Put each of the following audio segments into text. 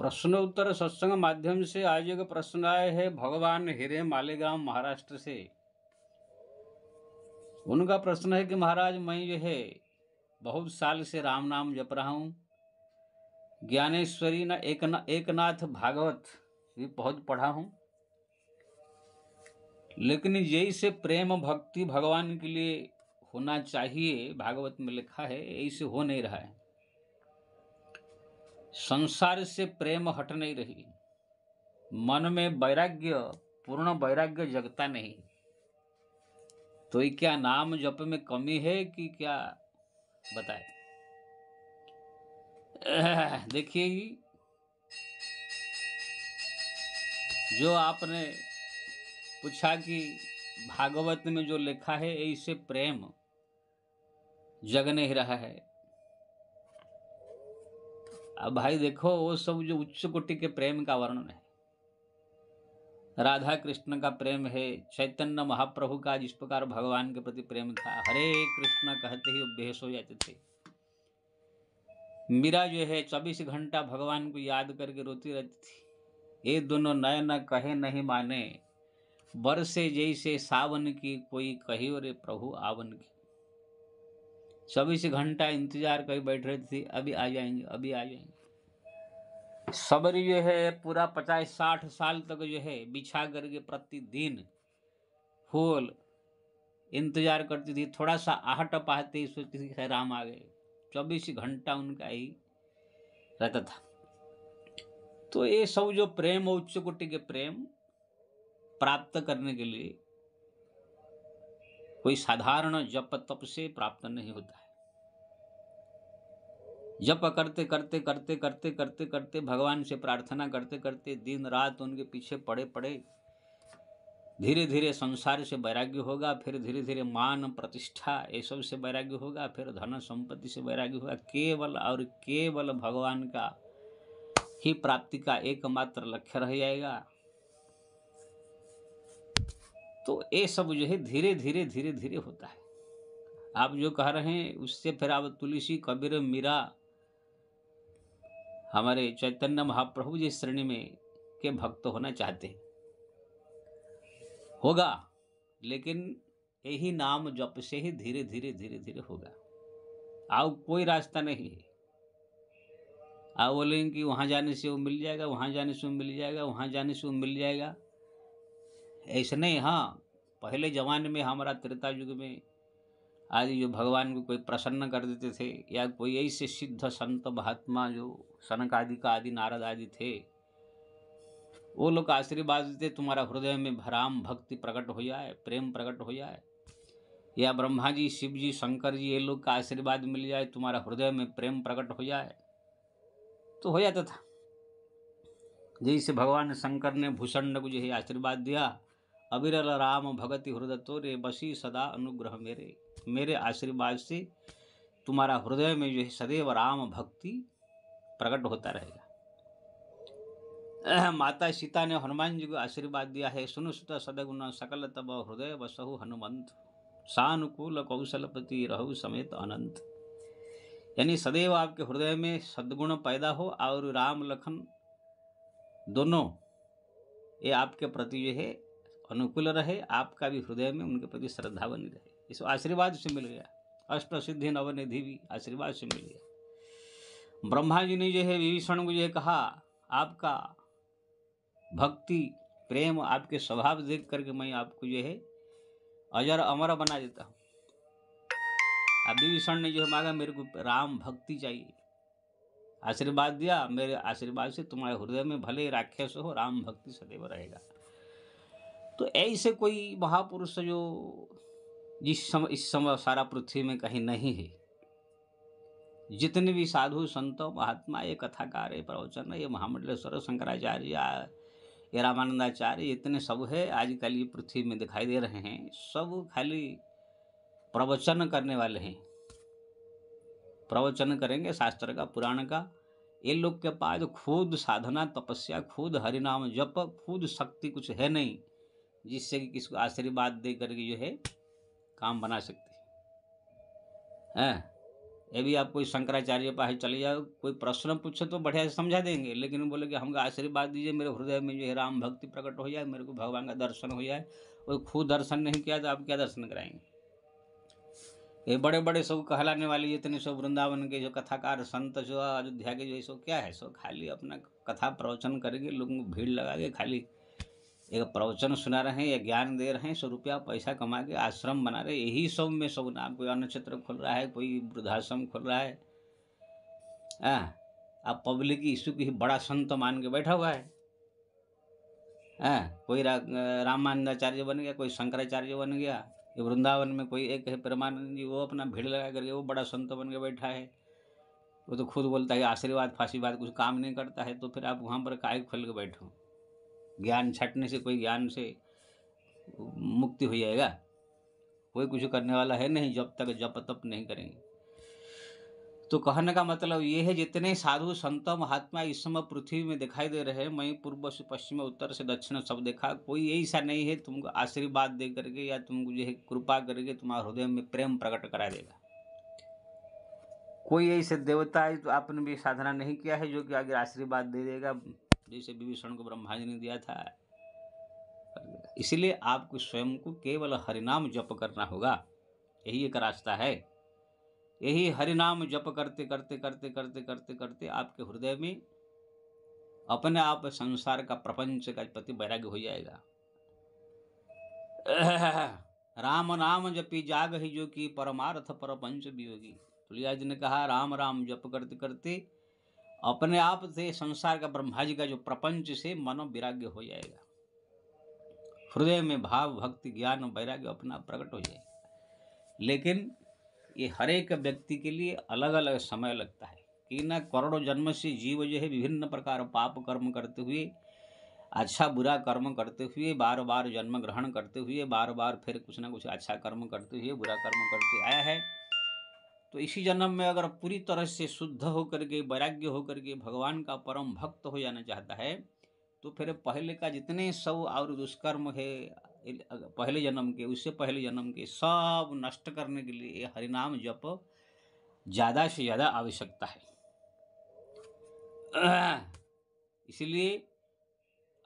प्रश्न उत्तर सत्संग माध्यम से आज एक प्रश्न आए है भगवान हिरे मालेगांव महाराष्ट्र से। उनका प्रश्न है कि महाराज मैं जो है बहुत साल से राम नाम जप रहा हूँ, ज्ञानेश्वरी एकनाथ भागवत भी बहुत पढ़ा हूँ, लेकिन जैसे प्रेम भक्ति भगवान के लिए होना चाहिए भागवत में लिखा है ऐसे हो नहीं रहा है। संसार से प्रेम हट नहीं रही, मन में वैराग्य पूर्ण वैराग्य जगता नहीं। तो ये क्या नाम जप में कमी है कि क्या बताए? देखिए, जो आपने पूछा कि भागवत में जो लिखा है ऐसे प्रेम जग नहीं रहा है। अब भाई देखो, वो सब जो उच्च कोटि के प्रेम का वर्णन है, राधा कृष्ण का प्रेम है, चैतन्य महाप्रभु का जिस प्रकार भगवान के प्रति प्रेम था, हरे कृष्ण कहते ही वो बेहोश हो जाते थे। मीरा जो है 24 घंटा भगवान को याद करके रोती रहती थी। ये दोनों नयन कहे नहीं माने, बरसे जैसे सावन की कोई कही रे प्रभु आवन की। 24 घंटा इंतजार कर बैठ रही थी, अभी आ जाएंगे अभी आ जाएंगे। सबरी जो है पूरा 50-60 साल तक जो है बिछा करके प्रतिदिन फूल इंतजार करती थी, थोड़ा सा आहट पाते ही सोचती थी राम आ गए। 24 घंटा उनका ही रहता था। तो ये सब जो प्रेम उच्च कोटि के प्रेम प्राप्त करने के लिए कोई साधारण जप तप से प्राप्त नहीं होता है। जप करते करते करते करते करते करते भगवान से प्रार्थना करते करते दिन रात उनके पीछे पड़े पड़े धीरे धीरे संसार से वैराग्य होगा, फिर धीरे धीरे मान प्रतिष्ठा ये सब से वैराग्य होगा, फिर धन संपत्ति से वैराग्य होगा। केवल और केवल भगवान का ही प्राप्ति का एकमात्र लक्ष्य रह जाएगा। तो ये सब जो है धीरे धीरे धीरे धीरे होता है। आप जो कह रहे हैं उससे फिर आप तुलसी कबीर मीरा हमारे चैतन्य महाप्रभु जी श्रेणी में के भक्त होना चाहते हैं, होगा, लेकिन यही नाम जप से ही धीरे धीरे धीरे धीरे होगा। आप कोई रास्ता नहीं है। आप बोलेंगे कि वहाँ जाने से वो मिल जाएगा, वहाँ जाने से वो मिल जाएगा, वहाँ जाने से वो मिल जाएगा, ऐसा नहीं। हाँ, पहले जमाने में हमारा त्रेता युग में आदि जो भगवान को कोई प्रसन्न कर देते थे, या कोई ऐसे सिद्ध संत महात्मा जो सनक आदि का आदि नारद आदि थे, वो लोग आशीर्वाद देते तुम्हारा हृदय में राम भक्ति प्रकट हो जाए, प्रेम प्रकट हो जाए, या ब्रह्मा जी शिव जी शंकर जी ये लोग का आशीर्वाद मिल जाए, तुम्हारा हृदय में प्रेम प्रकट हो जाए, तो हो जाता था। जैसे भगवान शंकर ने भूषण को जो है आशीर्वाद दिया, अविरल राम भगति हृदय तोरे बसी सदा अनुग्रह मेरे, मेरे आशीर्वाद से तुम्हारा हृदय में जो है सदैव राम भक्ति प्रकट होता रहेगा। माता सीता ने हनुमान जी को आशीर्वाद दिया है, सुनु सुत सदगुण सकल तब हृदय बसहु हनुमंत, सानुकूल कौशलपति रहु समेत अनंत। यानी सदैव आपके हृदय में सद्गुण पैदा हो और राम लखन दोनों ये आपके प्रति जो है अनुकूल रहे, आपका भी हृदय में उनके प्रति श्रद्धा बनी रहे। इस आशीर्वाद से मिल गया। अष्ट सिद्धि नवनिधि भी आशीर्वाद से मिल गया। ब्रह्मा जी ने जो है विभीषण को जो कहा, आपका भक्ति प्रेम आपके स्वभाव देख करके मैं आपको जो है अजर अमर बना देता हूँ। अब विभीषण ने जो मांगा, मेरे को राम भक्ति चाहिए, आशीर्वाद दिया, मेरे आशीर्वाद से तुम्हारे हृदय में भले राक्षस हो राम भक्ति सदैव रहेगा। तो ऐसे कोई महापुरुष जो इस समय सारा पृथ्वी में कहीं नहीं है। जितने भी साधु संत महात्मा, ये कथाकार, ये प्रवचन, ये महामंडलेश्वर शंकराचार्य, ये रामानंदाचार्य, इतने सब है आजकल ये पृथ्वी में दिखाई दे रहे हैं, सब खाली प्रवचन करने वाले हैं। प्रवचन करेंगे शास्त्र का पुराण का। ये लोग के पास खुद साधना तपस्या, खुद हरिनाम जप, खुद शक्ति कुछ है नहीं जिससे कि किसको आशीर्वाद दे करके जो है काम बना सकते हैं। ये भी आप कोई शंकराचार्य के पास चले जाओ, कोई प्रश्न पूछे तो बढ़िया से समझा देंगे, लेकिन वो बोले कि हमको आशीर्वाद दीजिए, मेरे हृदय में जो है राम भक्ति प्रकट हो जाए, मेरे को भगवान का दर्शन हो जाए। वो खुद दर्शन नहीं किया तो आप क्या दर्शन कराएंगे? ये बड़े बड़े सब कहलाने वाले जितने सब वृंदावन के जो कथाकार संत जो अयोध्या के जो सो क्या है, सो खाली अपना कथा प्रवचन करेंगे, लोगों को भीड़ लगा के खाली एक प्रवचन सुना रहे हैं या ज्ञान दे रहे हैं, 100 रुपया पैसा कमा के आश्रम बना रहे, यही सब में सब ना। कोई अन्न क्षेत्र खोल रहा है, कोई वृद्धाश्रम खोल रहा है। अब पब्लिक इशू की बड़ा संत मान के बैठा हुआ है। कोई रामानंदाचार्य बन गया, कोई शंकराचार्य बन गया। ये वृंदावन में कोई एक है परमानंद जी, वो अपना भीड़ लगा करके वो बड़ा संत बन के बैठा है। वो तो खुद बोलता है आशीर्वाद फाशीवाद कुछ काम नहीं करता है, तो फिर आप वहाँ पर काहे खोल के बैठो? ज्ञान छटने से कोई ज्ञान से मुक्ति हो जाएगा? कोई कुछ करने वाला है नहीं जब तक जप तप नहीं करेंगे। तो कहने का मतलब ये है, जितने साधु संत महात्मा इस समय पृथ्वी में दिखाई दे रहे हैं, मैं पूर्व से पश्चिम उत्तर से दक्षिण सब देखा, कोई ऐसा नहीं है तुमको आशीर्वाद दे करके या तुमको जो है कृपा करके तुम्हारे हृदय में प्रेम प्रकट करा देगा। कोई ऐसे देवता है तो आपने भी साधना नहीं किया है जो कि आगे आशीर्वाद दे देगा, जैसे विभीषण को ब्रह्मा जी ने दिया था। इसलिए आपको स्वयं को केवल हरिनाम जप करना होगा, यही एक रास्ता है। यही हरिनाम जप करते करते करते करते करते करते आपके हृदय में अपने आप संसार का प्रपंच का प्रति वैराग्य हो जाएगा। राम नाम जपी जाग ही जो की परमार्थ परपंच वियोगी। तुलसीदास जी ने कहा राम राम जप करते करते अपने आप से संसार का ब्रह्मा जी का जो प्रपंच से मनो वैराग्य हो जाएगा। हृदय में भाव भक्ति ज्ञान वैराग्य अपना प्रकट हो जाएगा। लेकिन ये हर एक व्यक्ति के लिए अलग अलग समय लगता है कि न करोड़ों जन्म से जीव जो है विभिन्न प्रकार पाप कर्म करते हुए, अच्छा बुरा कर्म करते हुए, बार बार जन्म ग्रहण करते हुए, बार बार फिर कुछ ना कुछ अच्छा कर्म करते हुए बुरा कर्म करते आया है। तो इसी जन्म में अगर पूरी तरह से शुद्ध होकर के वैराग्य होकर के भगवान का परम भक्त हो जाना चाहता है, तो फिर पहले का जितने सब और दुष्कर्म है पहले जन्म के, उससे पहले जन्म के, सब नष्ट करने के लिए ये हरिनाम जप ज़्यादा से ज़्यादा आवश्यकता है। इसलिए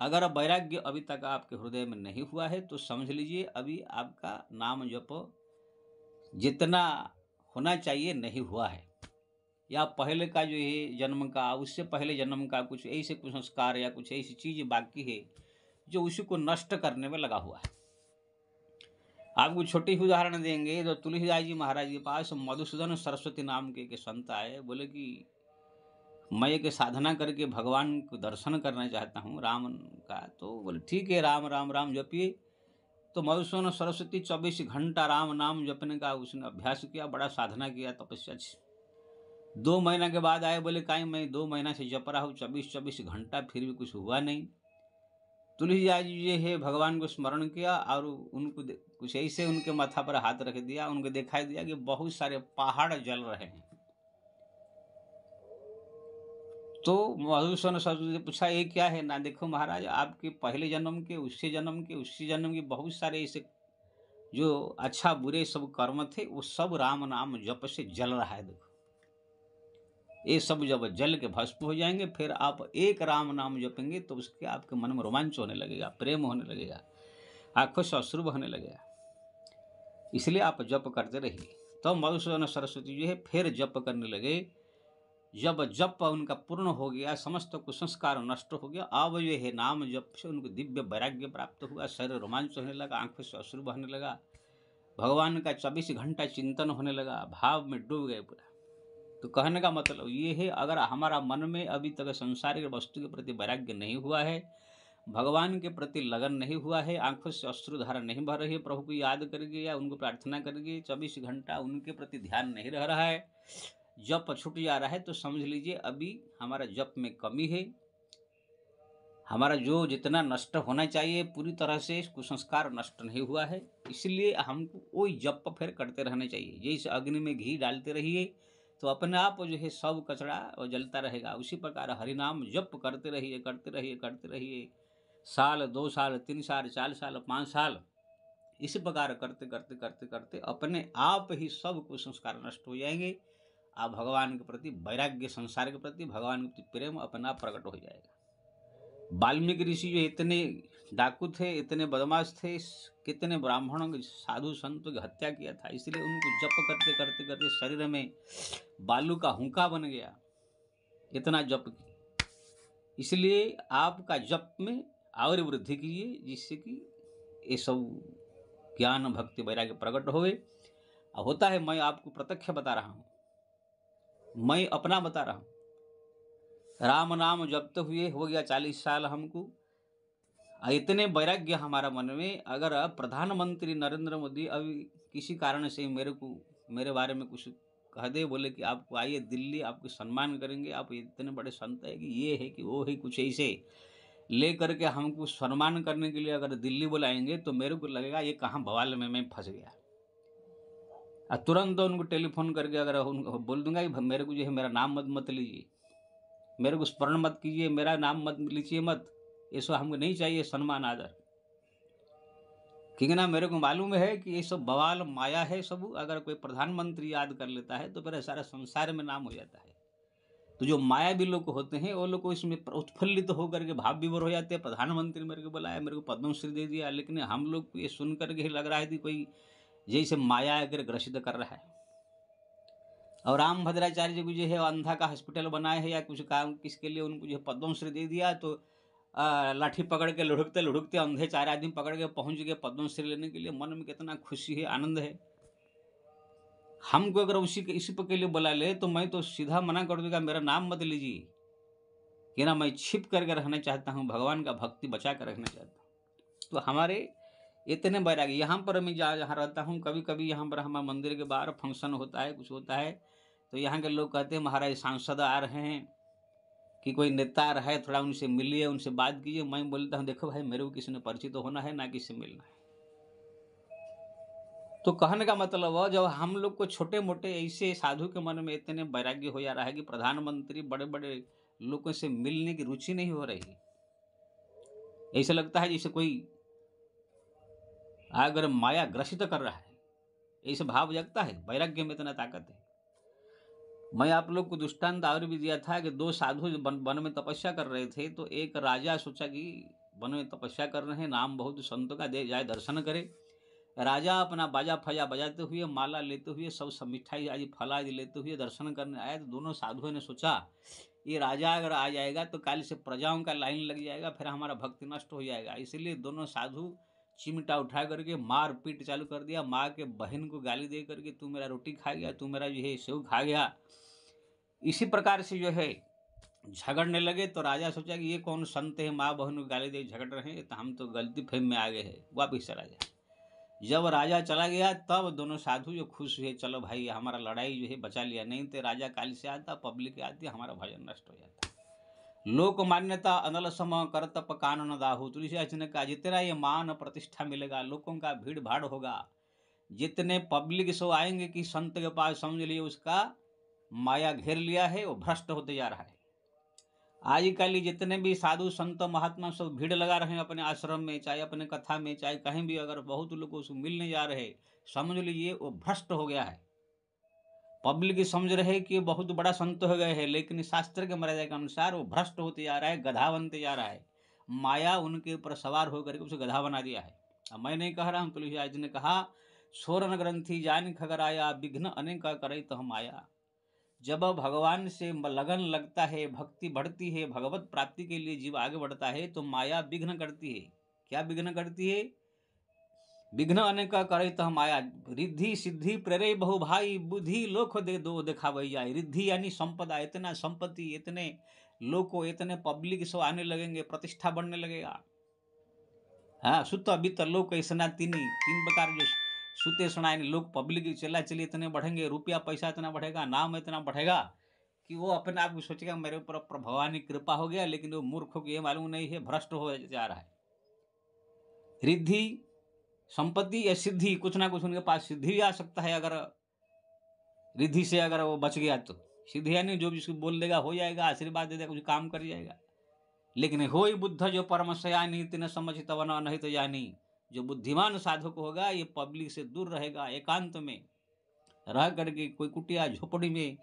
अगर वैराग्य अभी तक आपके हृदय में नहीं हुआ है तो समझ लीजिए अभी आपका नाम जप जितना होना चाहिए नहीं हुआ है, या पहले का जो है जन्म का, उससे पहले जन्म का कुछ ऐसे कुसंस्कार या कुछ ऐसी चीज़ बाकी है जो उसी को नष्ट करने में लगा हुआ है। आपको छोटी उदाहरण देंगे तो तुलसीदास जी महाराज के पास मधुसूदन सरस्वती नाम के संत आए, बोले कि मैं एक साधना करके भगवान को दर्शन करना चाहता हूँ राम का। तो बोले ठीक है, राम राम राम जपिए। तो मधुसूदन सरस्वती 24 घंटा राम नाम जपने का उसने अभ्यास किया, बड़ा साधना किया, तपस्या। 2 महीना के बाद आए, बोले काई मैं 2 महीना से जप रहा हूँ 24 घंटा, फिर भी कुछ हुआ नहीं। तुलसीदास जी ये है भगवान को स्मरण किया और उनको कुछ ऐसे उनके माथा पर हाथ रख दिया, उनको दिखाई दिया कि बहुत सारे पहाड़ जल रहे हैं। तो मधुसूदन सरस्वती ने पूछा ये क्या है? ना देखो महाराज, आपके पहले जन्म के, उससे जन्म के, उससे जन्म के बहुत सारे ऐसे जो अच्छा बुरे सब कर्म थे वो सब राम नाम जप से जल रहा है। देखो ये सब जब जल के भस्म हो जाएंगे, फिर आप एक राम नाम जपेंगे तो उसके आपके मन में रोमांच होने लगेगा, प्रेम होने लगेगा, आंखों से अश्रु बहने लगेगा। इसलिए आप जप करते रहिए। तो मधुसूदन सरस्वती जो है फिर जप करने लगे। जब जप उनका पूर्ण हो गया, समस्त कुसंस्कार नष्ट हो गया, अब ये है नाम जप से उनको दिव्य वैराग्य प्राप्त हुआ, शरीर रोमांच होने लगा, आंखों से अश्रु बहने लगा, भगवान का 24 घंटा चिंतन होने लगा, भाव में डूब गए पूरा। तो कहने का मतलब ये है, अगर हमारा मन में अभी तक संसार के वस्तु के प्रति वैराग्य नहीं हुआ है, भगवान के प्रति लगन नहीं हुआ है, आंखों से अश्रुधारा नहीं बह रही है, प्रभु को याद करके या उनको प्रार्थना करके 24 घंटा उनके प्रति ध्यान नहीं रह रहा है, जप छूट जा रहा है, तो समझ लीजिए अभी हमारा जप में कमी है। हमारा जो जितना नष्ट होना चाहिए पूरी तरह से कुसंस्कार नष्ट नहीं हुआ है। इसलिए हमको वही जप फिर करते रहना चाहिए। जैसे अग्नि में घी डालते रहिए तो अपने आप जो है सब कचरा और जलता रहेगा, उसी प्रकार हरिनाम जप करते रहिए करते रहिए करते रहिए। साल 2 साल 3 साल 4 साल 5 साल इसी प्रकार करते करते करते करते अपने आप ही सब कुसंस्कार नष्ट हो जाएंगे। आप भगवान के प्रति वैराग्य, संसार के प्रति भगवान के प्रति प्रेम अपना प्रकट हो जाएगा। वाल्मीकि ऋषि जो इतने डाकू थे, इतने बदमाश थे, कितने ब्राह्मणों के, साधु संतों की हत्या किया था, इसलिए उनको जप करते करते करते शरीर में बालू का हुंका बन गया, इतना जप किया। इसलिए आपका जप में और वृद्धि कीजिए, जिससे कि ये सब ज्ञान भक्ति वैराग्य प्रकट होवे। होता है, मैं आपको प्रत्यक्ष बता रहा हूँ, मैं अपना बता रहा हूँ। राम नाम जपते हुए हो गया 40 साल हमको, इतने वैराग्य हमारा मन में। अगर प्रधानमंत्री नरेंद्र मोदी अभी किसी कारण से मेरे बारे में कुछ कह दे, बोले कि आपको आइए दिल्ली, आपको सम्मान करेंगे, आप इतने बड़े संत है कि ये है कि वो है, कुछ ऐसे ले करके हमको सम्मान करने के लिए अगर दिल्ली बुलाएंगे, तो मेरे को लगेगा ये कहाँ बवाल में मैं फंस गया। तुरंत उनको टेलीफोन करके अगर बोल दूंगा कि मेरे को जो है मेरा नाम मत लीजिए, मेरे को स्मरण मत कीजिए, मेरा नाम मत लीजिए मत, ये सब हमको नहीं चाहिए सम्मान आदर। क्योंकि ना मेरे को मालूम है कि ये सब बवाल माया है सब। अगर कोई प्रधानमंत्री याद कर लेता है तो फिर सारा संसार में नाम हो जाता है। तो जो मायावी लोग होते हैं वो लोग को इसमें उत्फुल्लित होकर के भाव विभोर हो जाते हैं। प्रधानमंत्री मेरे को बुलाया, मेरे को पद्मश्री दे दिया, लेकिन हम लोग को ये सुन करके ही लग रहा है कि कोई जैसे माया अगर ग्रसित कर रहा है। और राम भद्राचार्य जी को जो है अंधा का हॉस्पिटल बनाए है या कुछ काम किसके लिए उनको जो पद्मश्री दे दिया, तो लाठी पकड़ के लुढ़कते लुढ़कते अंधे 4 आदमी पकड़ के पहुंच गए पद्मश्री लेने के लिए। मन में कितना खुशी है, आनंद है। हमको अगर इसी पर के लिए बुला ले तो मैं तो सीधा मना कर दूंगा, मेरा नाम मत लीजिए, कि ना मैं छिप करके रहना चाहता हूँ, भगवान का भक्ति बचा कर रखना चाहता हूँ। तो हमारे इतने बैरागी यहाँ पर मैं जहाँ रहता हूँ, कभी कभी यहाँ पर हमारे मंदिर के बाहर फंक्शन होता है, कुछ होता है, तो यहाँ के लोग कहते हैं महाराज सांसद आ रहे हैं कि कोई नेता आ रहा है, थोड़ा उनसे मिलिए, उनसे बात कीजिए। मैं बोलता हूँ देखो भाई, मेरे को किसी ने परिचित तो होना है, ना किसी से मिलना है। तो कहने का मतलब है, जब हम लोग को छोटे मोटे ऐसे साधु के मन में इतने वैराग्य हो जा रहा है कि प्रधानमंत्री बड़े बड़े लोगों से मिलने की रुचि नहीं हो रही, ऐसा लगता है जैसे कोई अगर माया ग्रसित कर रहा है, ऐसे भाव जगता है। वैराग्य में इतना ताकत है। मैं आप लोग को दृष्टांत और भी दिया था कि 2 साधु वन में तपस्या कर रहे थे, तो एक राजा सोचा कि वन में तपस्या कर रहे हैं, नाम बहुत संतों का, दे जाए दर्शन करे। राजा अपना बाजा फजा बजाते हुए, माला लेते हुए, सब मिठाई आदि फल आदि लेते हुए दर्शन करने आया। तो दोनों साधुओं ने सोचा ये राजा अगर आ जाएगा तो कल से प्रजाओं का लाइन लग जाएगा, फिर हमारा भक्ति नष्ट हो जाएगा। इसलिए दोनों साधु चिमटा उठा करके मार पीट चालू कर दिया। माँ के बहन को गाली दे करके तू मेरा रोटी खा गया, तू मेरा जो है सेव खा गया, इसी प्रकार से जो है झगड़ने लगे। तो राजा सोचा कि ये कौन संत है, माँ बहन को गाली दे झगड़ रहे हैं, तो हम तो गलती फेम में आ गए हैं, वापिस चला जाए। जब राजा चला गया तब दोनों साधु जो खुश हुए, चलो भाई हमारा लड़ाई जो है बचा लिया, नहीं तो राजा काल से आता, पब्लिक आती, हमारा भजन नष्ट हो जाता। लोक मान्यता अनल सम कर तप कानन दाहु। तुलसीदास ने कहा जितना ये मान प्रतिष्ठा मिलेगा, लोगों का भीड़ भाड़ होगा, जितने पब्लिक सो आएंगे कि संत के पास समझ लिए उसका माया घेर लिया है, वो भ्रष्ट होते जा रहा है। आजकल जितने भी साधु संत महात्मा सब भीड़ लगा रहे हैं अपने आश्रम में, चाहे अपने कथा में, चाहे कहीं भी, अगर बहुत लोग उसको मिलने जा रहे, समझ लीजिए वो भ्रष्ट हो गया है। पब्लिक समझ रहे कि बहुत बड़ा संत हो गए हैं, लेकिन शास्त्र के मर्यादा के अनुसार वो भ्रष्ट होते जा रहा है, गधा बनते जा रहा है। माया उनके ऊपर सवार होकर के उसे गधा बना दिया है। अब मैं नहीं कह रहा हूँ, तुलसीदास जी ने कहा सोरन ग्रंथि जान खगर आया, विघ्न अनेक करे तो हम आया। जब भगवान से लगन लगता है, भक्ति बढ़ती है, भगवत प्राप्ति के लिए जीव आगे बढ़ता है, तो माया विघ्न करती है। क्या विघ्न करती है? विघ्न अनेक करे तो माया, रिद्धि सिद्धि प्रेरे बहु भाई, बुद्धि लोक दे दो दिखावई जाए। रिद्धि यानी संपदा, इतना संपत्ति, इतने लोग, इतने पब्लिक सब आने लगेंगे, प्रतिष्ठा बढ़ने लगेगा। हाँ, सुत वित्त लोक ऐसा तीन प्रकार जो सुते सुनाए लोग, पब्लिक चला चली इतने बढ़ेंगे, रुपया पैसा इतना बढ़ेगा, नाम इतना बढ़ेगा कि वो अपने आप को सोचेगा मेरे ऊपर भगवान की कृपा हो गया। लेकिन वो मूर्खों को ये मालूम नहीं है, भ्रष्ट हो जा रहा है। रिद्धि संपत्ति या सिद्धि, कुछ ना कुछ उनके पास सिद्धि भी आ सकता है। अगर रिद्धि से अगर वो बच गया तो सिद्धि यानी जो जिसको बोल देगा हो जाएगा, आशीर्वाद दे देगा, कुछ काम कर जाएगा। लेकिन हो बुद्ध जो परम सयानी, तीन समझ तब न नहीं तो जानी। जो बुद्धिमान साधक होगा ये पब्लिक से दूर रहेगा, एकांत में रह करके कोई कुटिया झोपड़ी में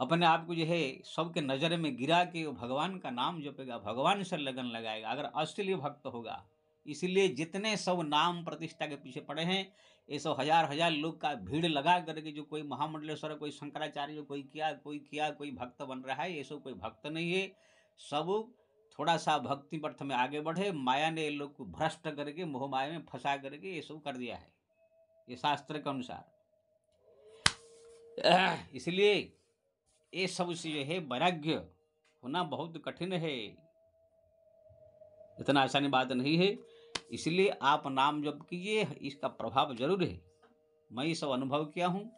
अपने आप को जो है सबके नज़र में गिरा के वो भगवान का नाम जपेगा, भगवान से लगन लगाएगा, अगर असली भक्त होगा। इसलिए जितने सब नाम प्रतिष्ठा के पीछे पड़े हैं, ये सब हजार-हजार लोग का भीड़ लगा करके जो कोई महामंडलेश्वर, कोई शंकराचार्य, कोई भक्त बन रहा है, ये सब कोई भक्त नहीं है। सब थोड़ा-सा भक्ति पथ में आगे बढ़े, माया ने ये लोग को भ्रष्ट करके, मोह माया में फँसा करके ये सब कर दिया है, ये शास्त्र के अनुसार। इसलिए ये सब से जो है वैराग्य होना बहुत कठिन है, इतना आसानी बात नहीं है। इसलिए आप नाम जप कीजिए, इसका प्रभाव जरूर है। मैं ये सब अनुभव किया हूँ।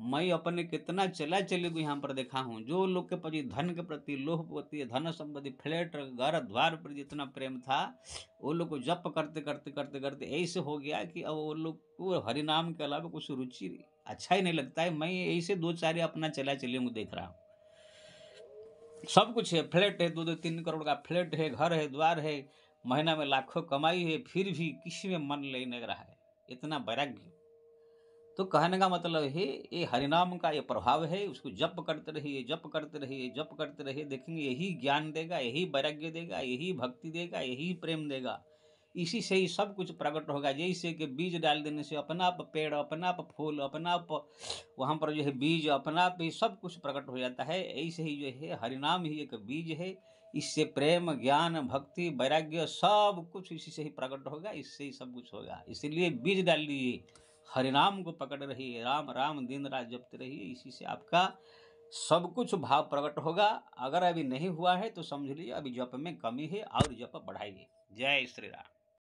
मैं अपने कितना चला-चली को यहाँ पर देखा हूँ। जो लोग के प्रति धन के प्रति लोभ प्रति धन संपत्ति फ्लैट घर द्वार पर जितना प्रेम था, वो लोग को जप करते ऐसे हो गया कि अब वो लोग को हरिनाम के अलावा कुछ रुचि अच्छा ही नहीं लगता है। मैं ऐसे 2-4 अपना चला-चली को देख रहा हूँ। सब कुछ है, फ्लैट है, 2-2 3 करोड़ का फ्लैट है, घर है, द्वार है, महीना में लाखों कमाई है, फिर भी किसी में मन नहीं लग रहा है, इतना वैराग्य। तो कहने का मतलब है ये हरिनाम का ये प्रभाव है, उसको जप करते रहिए, जप करते रहिए, जप करते रहिए, देखेंगे यही ज्ञान देगा, यही वैराग्य देगा, यही भक्ति देगा, यही प्रेम देगा। इसी से ही सब कुछ प्रकट होगा। जैसे कि बीज डाल देने से अपना आप पेड़, अपना आप फूल, अपना आप वहाँ पर जो है बीज अपना आप ही सब कुछ प्रकट हो जाता है। ऐसे ही जो है हरिनाम ही एक बीज है। इससे प्रेम, ज्ञान, भक्ति, वैराग्य सब कुछ इसी से ही प्रकट होगा, इससे ही सब कुछ होगा। इसलिए बीज डाल लीजिए, हरिनाम को पकड़ रहिए, राम राम दिन रात जपते रहिए, इसी से आपका सब कुछ भाव प्रकट होगा। अगर अभी नहीं हुआ है तो समझ लीजिए अभी जप में कमी है और जप बढ़ाइए। जय श्री राम।